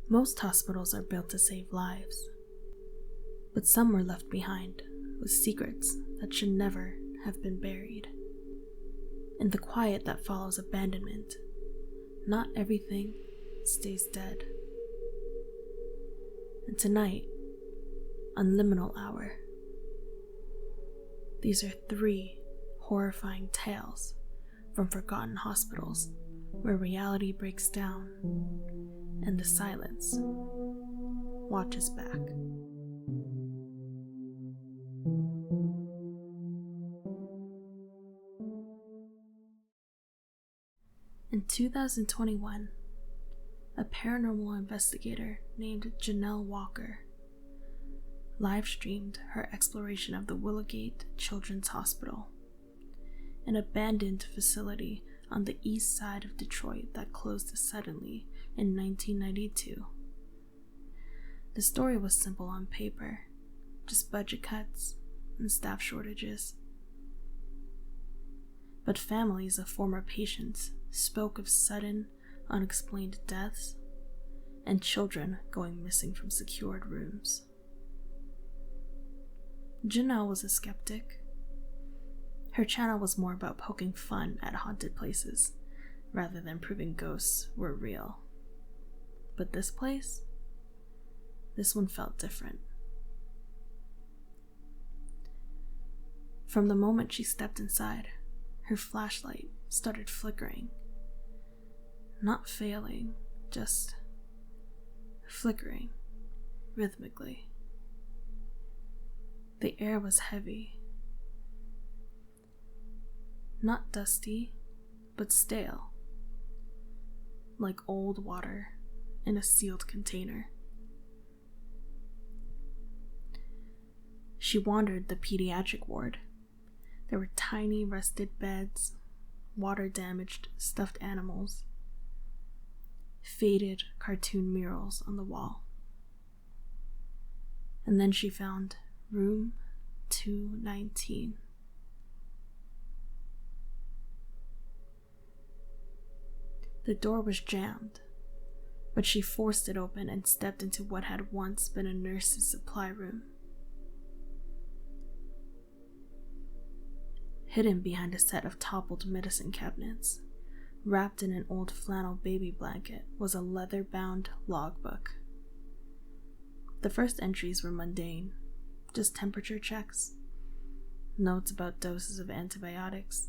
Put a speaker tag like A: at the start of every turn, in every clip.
A: Most hospitals are built to save lives, but some were left behind with secrets that should never have been buried. In the quiet that follows abandonment, not everything stays dead. And tonight, on Liminal Hour, these are 3 horrifying tales from forgotten hospitals where reality breaks down and the silence watches back. In 2021, a paranormal investigator named Janelle Walker live-streamed her exploration of the Willowgate Children's Hospital, an abandoned facility on the east side of Detroit that closed suddenly in 1992. The story was simple on paper, just budget cuts and staff shortages. But families of former patients spoke of sudden, unexplained deaths and children going missing from secured rooms. Janelle was a skeptic. Her channel was more about poking fun at haunted places rather than proving ghosts were real. But this place? This one felt different. From the moment she stepped inside, her flashlight started flickering. Not failing, just flickering rhythmically. The air was heavy. Not dusty, but stale. Like old water in a sealed container. She wandered the pediatric ward. There were tiny rusted beds, water-damaged stuffed animals, faded cartoon murals on the wall. And then she found room 219. The door was jammed, but she forced it open and stepped into what had once been a nurse's supply room. Hidden behind a set of toppled medicine cabinets, wrapped in an old flannel baby blanket, was a leather-bound logbook. The first entries were mundane, just temperature checks, notes about doses of antibiotics.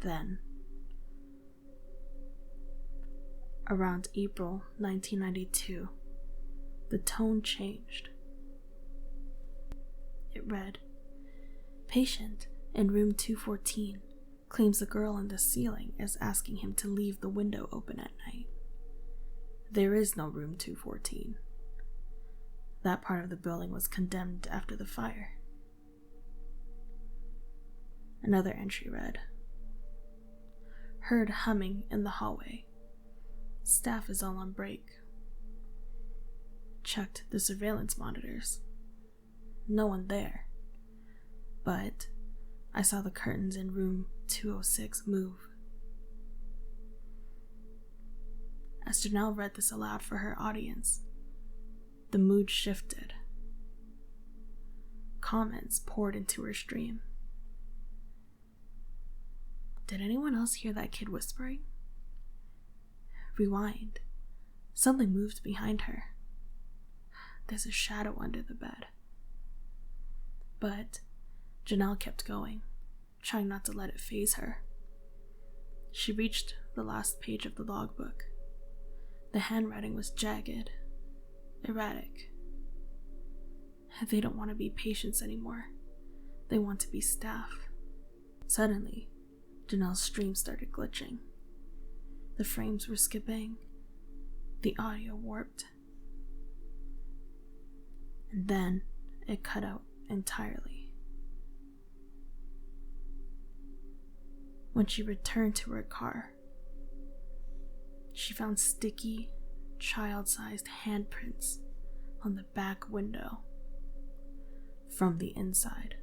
A: Then, around April 1992, the tone changed. It read, "Patient in room 214 claims the girl on the ceiling is asking him to leave the window open at night. There is no room 214. That part of the building was condemned after the fire." Another entry read, "Heard humming in the hallway. Staff is all on break. Checked the surveillance monitors. No one there. But I saw the curtains in room 206 move." As Janelle read this aloud for her audience, the mood shifted. Comments poured into her stream. Did anyone else hear that kid whispering? Rewind. Something moved behind her. There's a shadow under the bed. But Janelle kept going, trying not to let it faze her. She reached the last page of the logbook. The handwriting was jagged, erratic. They don't want to be patients anymore. They want to be staff. Suddenly, Janelle's stream started glitching. The frames were skipping. The audio warped. And then it cut out entirely. When she returned to her car, she found sticky, child-sized handprints on the back window from the inside.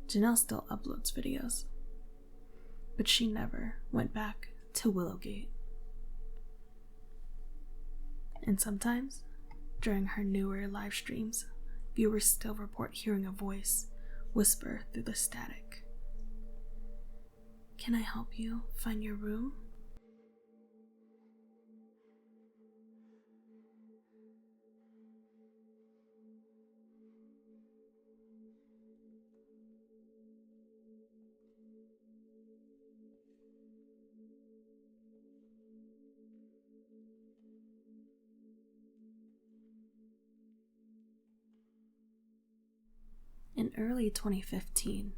A: Janelle still uploads videos, but she never went back to Willowgate. And sometimes, during her newer live streams, viewers still report hearing a voice whisper through the static. "Can I help you find your room?" In early 2015,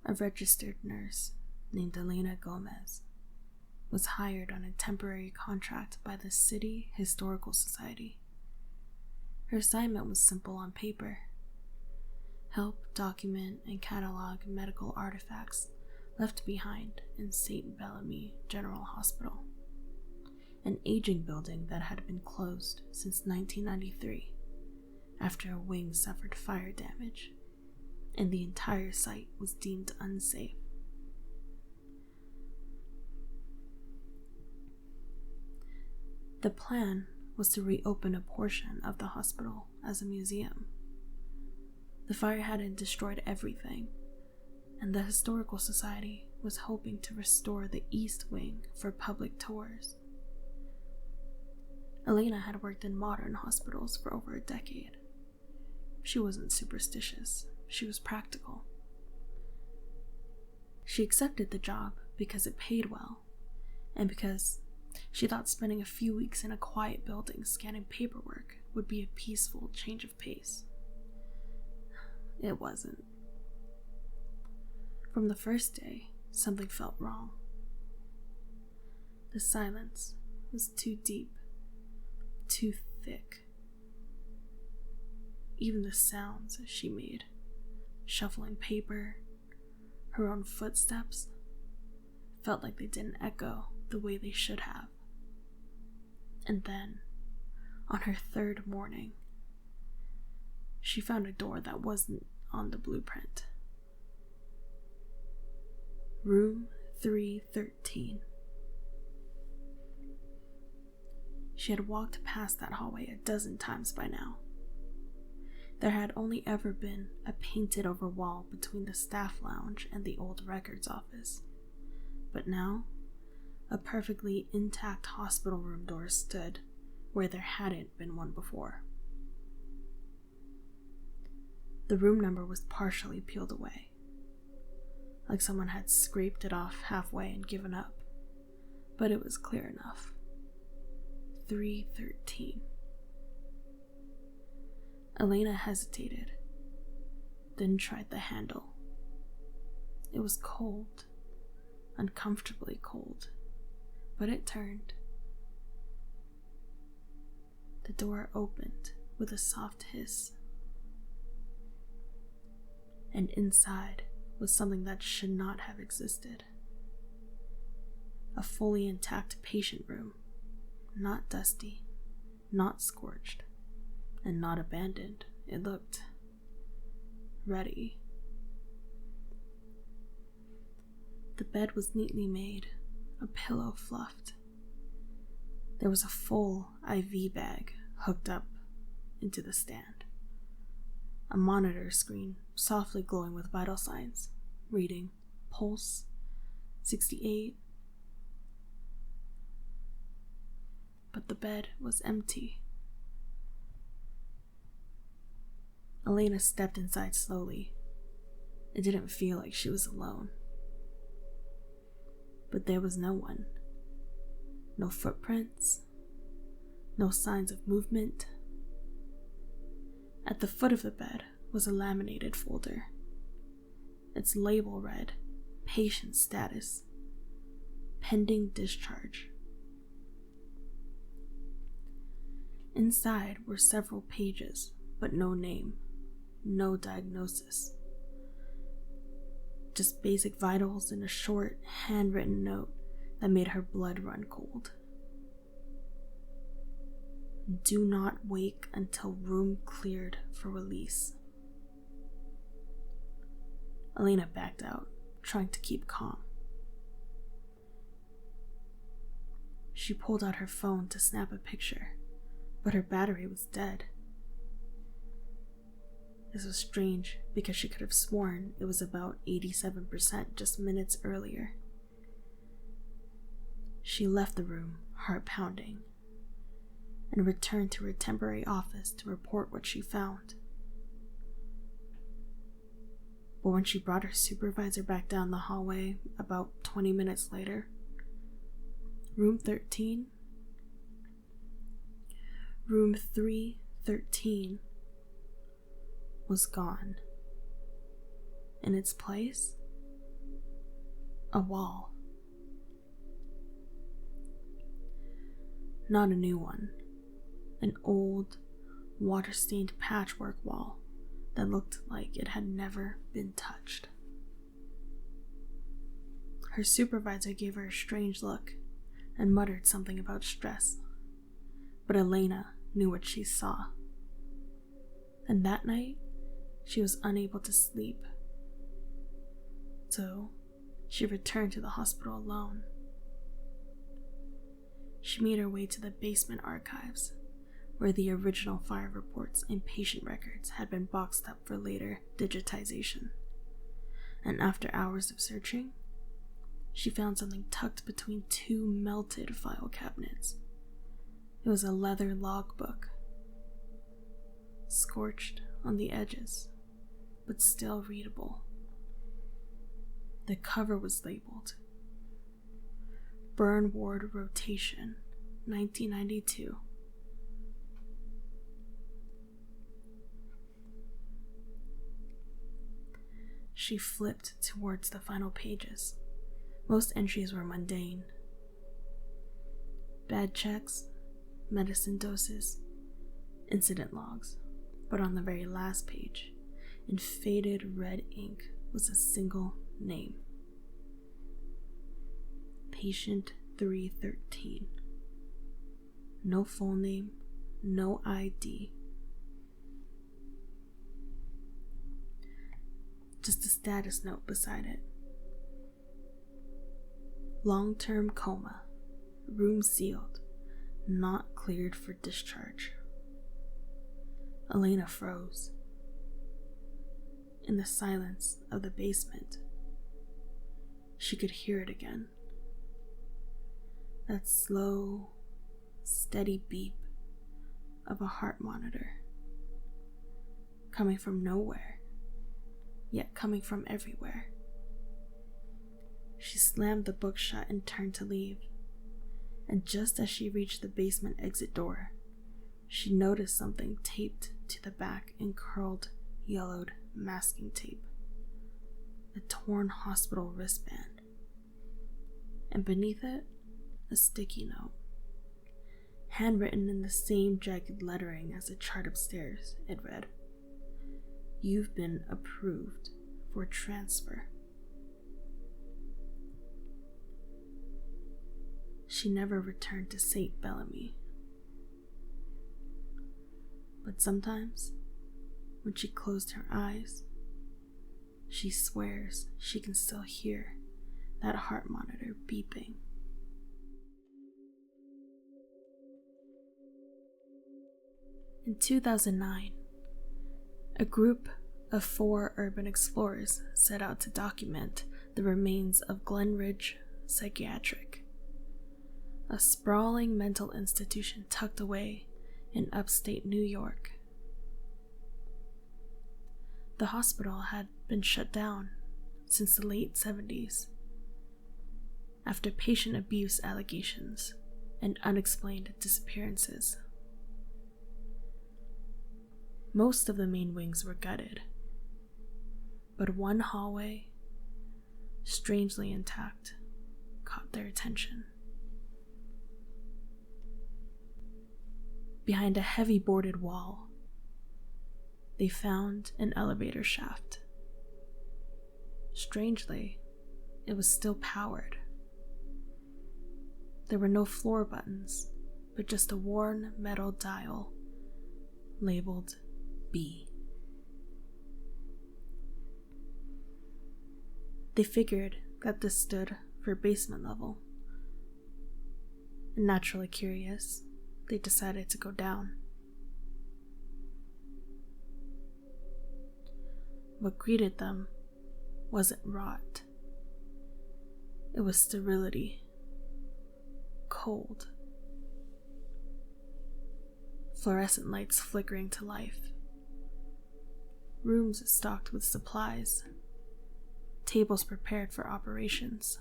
A: a registered nurse named Elena Gomez was hired on a temporary contract by the City Historical Society. Her assignment was simple on paper: help document and catalog medical artifacts left behind in St. Bellamy General Hospital, an aging building that had been closed since 1993 after a wing suffered fire damage, and the entire site was deemed unsafe. The plan was to reopen a portion of the hospital as a museum. The fire hadn't destroyed everything, and the Historical Society was hoping to restore the East Wing for public tours. Elena had worked in modern hospitals for over a decade. She wasn't superstitious, she was practical. She accepted the job because it paid well, and because she thought spending a few weeks in a quiet building scanning paperwork would be a peaceful change of pace. It wasn't. From the first day, something felt wrong. The silence was too deep, too thick. Even the sounds she made, shuffling paper, her own footsteps, felt like they didn't echo the way they should have. And then, on her third morning, she found a door that wasn't on the blueprint. Room 313. She had walked past that hallway a dozen times by now. There had only ever been a painted-over wall between the staff lounge and the old records office. But now, a perfectly intact hospital room door stood where there hadn't been one before. The room number was partially peeled away, like someone had scraped it off halfway and given up, but it was clear enough. 313. Elena hesitated, then tried the handle. It was cold, uncomfortably cold, but it turned. The door opened with a soft hiss, and inside was something that should not have existed. A fully intact patient room, not dusty, not scorched, and not abandoned. It looked ready. The bed was neatly made, a pillow fluffed. There was a full IV bag hooked up into the stand. A monitor screen softly glowing with vital signs, reading pulse 68. But the bed was empty. Elena stepped inside slowly. It didn't feel like she was alone. But there was no one. No footprints. No signs of movement. At the foot of the bed was a laminated folder. Its label read, "Patient status. Pending discharge." Inside were several pages, but no name, no diagnosis. Just basic vitals and a short, handwritten note that made her blood run cold. Do not wake until room cleared for release. Elena backed out, trying to keep calm. She pulled out her phone to snap a picture, but her battery was dead. This was strange because she could have sworn it was about 87% just minutes earlier. She left the room, heart pounding, and returned to her temporary office to report what she found. But when she brought her supervisor back down the hallway about 20 minutes later, Room 313 was gone. In its place, a wall. Not a new one. An old, water-stained patchwork wall that looked like it had never been touched. Her supervisor gave her a strange look and muttered something about stress, but Elena knew what she saw. And that night, she was unable to sleep, so she returned to the hospital alone. She made her way to the basement archives, where the original fire reports and patient records had been boxed up for later digitization. And after hours of searching, she found something tucked between two melted file cabinets. It was a leather logbook, scorched on the edges, but still readable. The cover was labeled Burn Ward Rotation, 1992. She flipped towards the final pages. Most entries were mundane. Bad checks, medicine doses, incident logs. But on the very last page, in faded red ink, was a single name. Patient 313. No full name, no ID. Just a status note beside it. Long-term coma. Room sealed. Not cleared for discharge. Elena froze. In the silence of the basement, she could hear it again. That slow, steady beep of a heart monitor. Coming from nowhere, yet coming from everywhere. She slammed the book shut and turned to leave. And just as she reached the basement exit door, she noticed something taped to the back in curled, yellowed masking tape. A torn hospital wristband. And beneath it, a sticky note. Handwritten in the same jagged lettering as the chart upstairs, it read, "You've been approved for transfer." She never returned to St. Bellamy. But sometimes, when she closed her eyes, she swears she can still hear that heart monitor beeping. In 2009, a group of 4 urban explorers set out to document the remains of Glen Ridge Psychiatric, a sprawling mental institution tucked away in upstate New York. The hospital had been shut down since the late 70s after patient abuse allegations and unexplained disappearances. Most of the main wings were gutted, but one hallway, strangely intact, caught their attention. Behind a heavy boarded wall, they found an elevator shaft. Strangely, it was still powered. There were no floor buttons, but just a worn metal dial labeled B. They figured that this stood for basement level. and naturally curious, they decided to go down. What greeted them wasn't rot. It was sterility, cold, fluorescent lights flickering to life, rooms stocked with supplies, tables prepared for operations,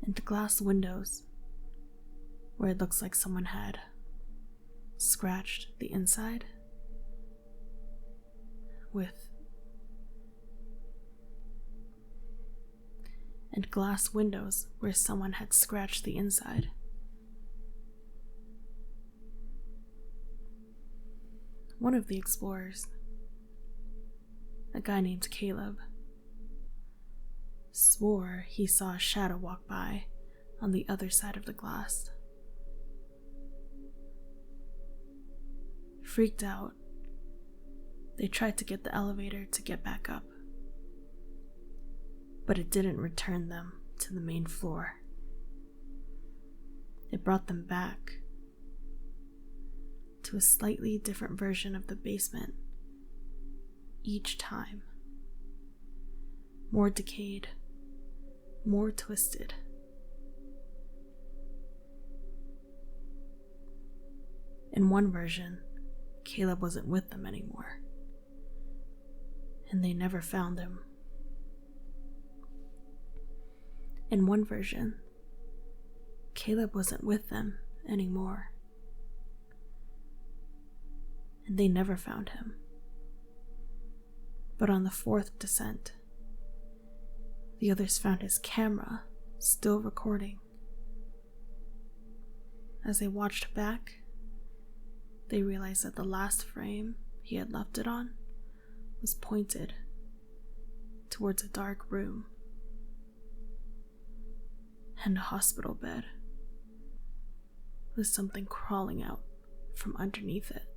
A: and glass windows where it looks like someone had scratched the inside with and glass windows where someone had scratched the inside. One of the explorers, a guy named Caleb, swore he saw a shadow walk by on the other side of the glass. Freaked out, they tried to get the elevator to get back up, but it didn't return them to the main floor. It brought them back to a slightly different version of the basement each time. More decayed, more twisted. In one version, Caleb wasn't with them anymore, and they never found him. In one version, Caleb wasn't with them anymore, and they never found him. But on the fourth descent, the others found his camera still recording. As they watched back, they realized that the last frame he had left it on was pointed towards a dark room and a hospital bed with something crawling out from underneath it.